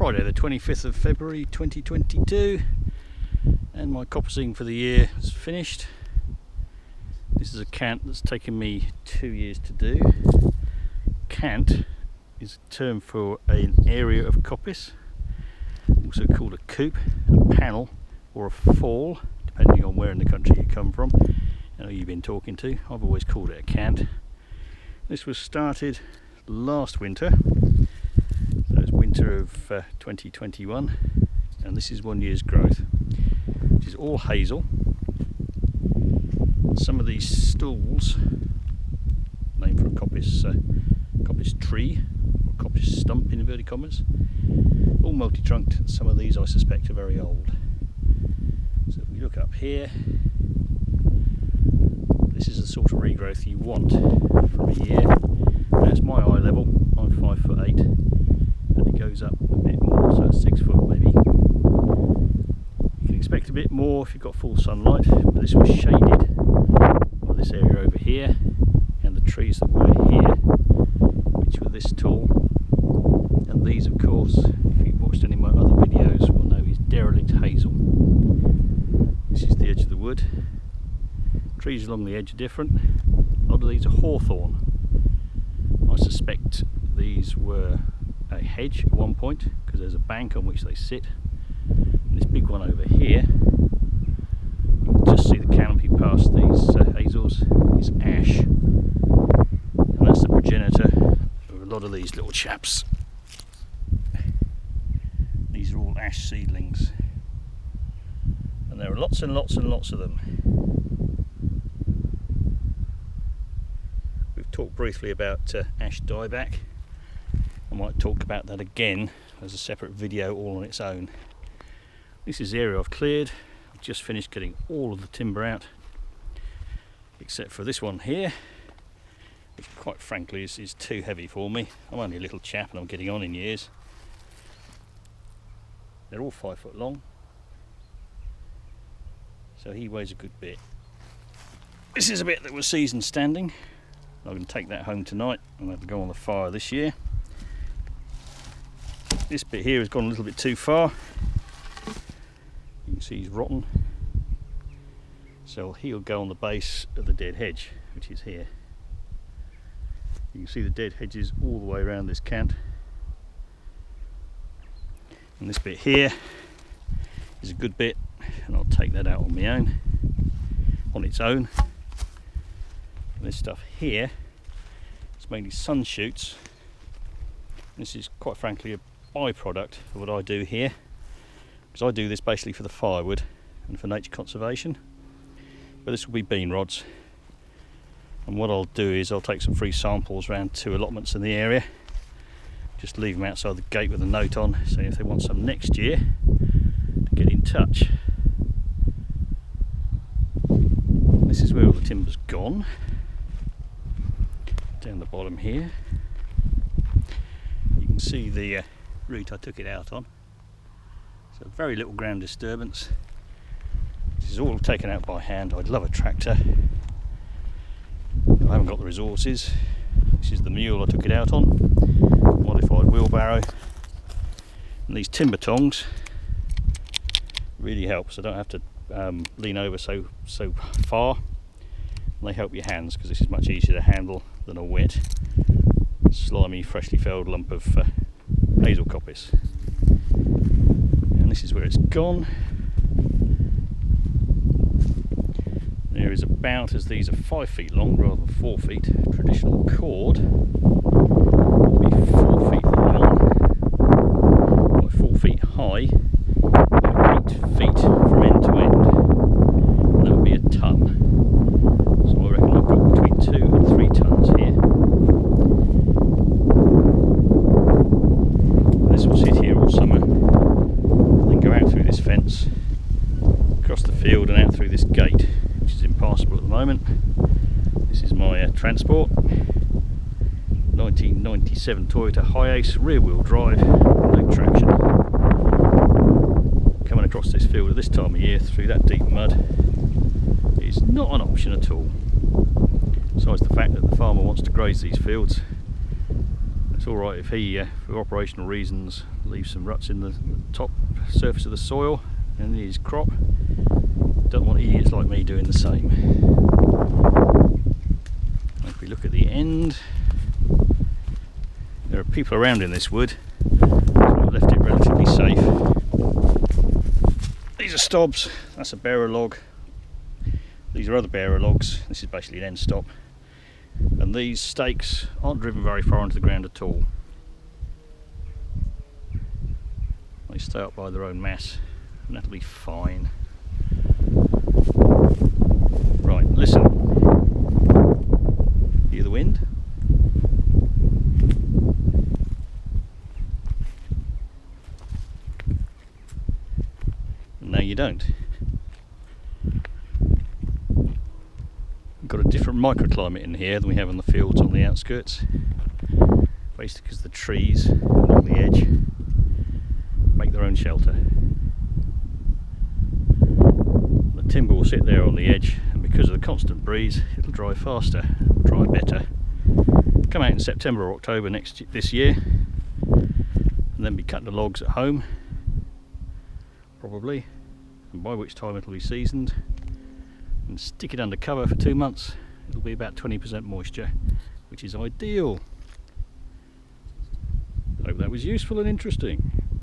Friday the 25th of February 2022, and my coppicing for the year is finished. This is a cant that's taken me 2 years to do. Cant is a term for an area of coppice, also called a coop, a panel or a fall, depending on where in the country you come from and who you've been talking to. I've always called it a cant. This was started last winter, so it's winter of 2021, and this is 1 year's growth, which is all hazel. Some of these stools, named for a coppice tree or coppice stump in inverted commas, all multi-trunked. Some of these I suspect are very old. So if we look up here, this is the sort of regrowth you want from a year. That's my eye level. I'm 5'8", and it goes up a bit more, so it's 6 foot maybe. You can expect a bit more if you've got full sunlight, but this was shaded by this area over here and the trees that were here, which were this tall. And these, of course, if you've watched any of my other videos, will know is derelict hazel. This is the edge of the wood. Trees along the edge are different. A lot of these are hawthorn. I suspect these were a hedge at one point because there's a bank on which they sit. And this big one over here, you can just see the canopy past these hazels, is ash. And that's the progenitor of a lot of these little chaps. These are all ash seedlings. And there are lots and lots and lots of them. We've talked briefly about ash dieback. I might talk about that again as a separate video all on its own. This is the area I've cleared. I've just finished getting all of the timber out, except for this one here, which quite frankly is too heavy for me. I'm only a little chap and I'm getting on in years. They're all 5 foot long, so he weighs a good bit. This is a bit that was seasoned standing. I'm going to take that home tonight and have to go on the fire this year. This bit here has gone a little bit too far. You can see he's rotten, so he'll go on the base of the dead hedge, which is here. You can see the dead hedges all the way around this cant. And this bit here is a good bit, and I'll take that out on my own, on its own. And this stuff here, it's mainly sun shoots. This is quite frankly a byproduct of what I do here, because I do this basically for the firewood and for nature conservation. But this will be bean rods, and what I'll do is I'll take some free samples around 2 allotments in the area, just leave them outside the gate with a note on, so if they want some next year, to get in touch. This is where all the timber's gone, down the bottom here. You can see the route I took it out on, so very little ground disturbance. This is all taken out by hand. I'd love a tractor, I haven't got the resources. This is the mule I took it out on, modified wheelbarrow, and these timber tongs really help, so I don't have to lean over so far. And they help your hands, because this is much easier to handle than a wet, slimy, freshly felled lump of hazel coppice. And this is where it's gone. There is about, as these are 5 feet long rather than 4 feet, traditional cord would be 4 feet long by 4 feet high, about 8 feet from end to end, and that would be a ton. So I reckon I've got between 2 and 3 tons here. This will sit here all summer, and then go out through this fence, across the field and out through this gate, which is impassable at the moment. This is my transport, 1997 Toyota Hiace, rear wheel drive, no traction. Coming across this field at this time of year through that deep mud is not an option at all. Besides the fact that the farmer wants to graze these fields, It's alright if he, for operational reasons, leaves some ruts in the top surface of the soil and in his crop. Don't want idiots like me doing the same. If we look at the end, there are people around in this wood, so I've left it relatively safe. These are stobs, that's a bearer log. These are other bearer logs, this is basically an end stop. And these stakes aren't driven very far into the ground at all. They stay up by their own mass, and that'll be fine. Right, listen. Hear the wind? No, you don't. We've got a different microclimate in here than we have in the fields on the outskirts. Basically because the trees along the edge make their own shelter. The timber will sit there on the edge, and because of the constant breeze it'll dry faster, it'll dry better. Come out in September or October this year, and then be cutting the logs at home probably, and by which time it'll be seasoned, and stick it under cover for 2 months. It'll be about 20% moisture, which is ideal. Hope that was useful and interesting.